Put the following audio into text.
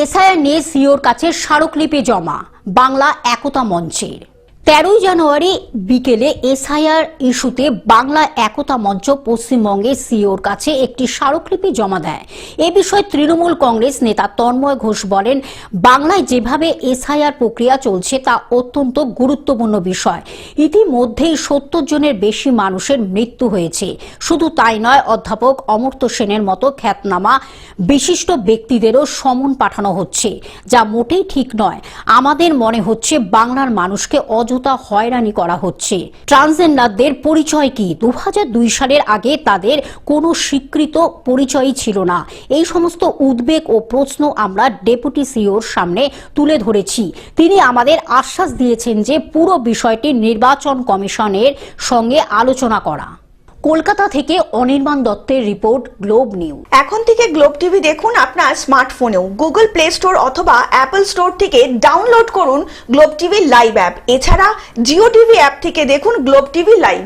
SIR নিয়ে sure কাছে স্মারকলিপি জমা বাংলা একতা মঞ্চের। 13 জানুয়ারি বিকেলে এসআইআর ইস্যুতে বাংলা একতা মঞ্চ পশ্চিমবঙ্গের সিওর কাছে একটি স্মারকলিপি জমা দেয়। এ বিষয়ে তৃণমূল কংগ্রেস নেতা তন্ময় ঘোষ বলেন, বাংলায় যেভাবে এসআইআর প্রক্রিয়া চলছে তা অত্যন্ত গুরুত্বপূর্ণ বিষয়। ইতিমধ্যেই 70 জনের বেশি মানুষের মৃত্যু হয়েছে। শুধু তাই নয়, অধ্যাপক অমর্ত্য সেনের মতো খ্যাতনামা বিশিষ্ট ব্যক্তিদেরও সমন পাঠানো হচ্ছে, যা মোটেই ঠিক নয়। আমাদের মনে হচ্ছে বাংলার মানুষকে অযথা হয়রানি করা হচ্ছে। ট্রান্সজেন্ডারদের পরিচয় কি? 2002 সালের আগে তাদের কোনো স্বীকৃত পরিচয়ই ছিল না। এই সমস্ত উদ্বেগ ও প্রশ্ন আমরা ডেপুটি সিওর সামনে তুলে ধরেছি। তিনি আমাদের আশ্বাস দিয়েছেন যে পুরো বিষয়টি নির্বাচন কমিশনের সঙ্গে আলোচনা করা। কলকাতা থেকে অনির্বাণ দত্তের রিপোর্ট, গ্লোব নিউজ। এখন থেকে গ্লোব টিভি দেখুন আপনার স্মার্টফোনেও। গুগল প্লে স্টোর অথবা অ্যাপল স্টোর থেকে ডাউনলোড করুন গ্লোব টিভি লাইভ অ্যাপ। এছাড়া জিও টিভি অ্যাপ থেকে দেখুন গ্লোব টিভি লাইভ।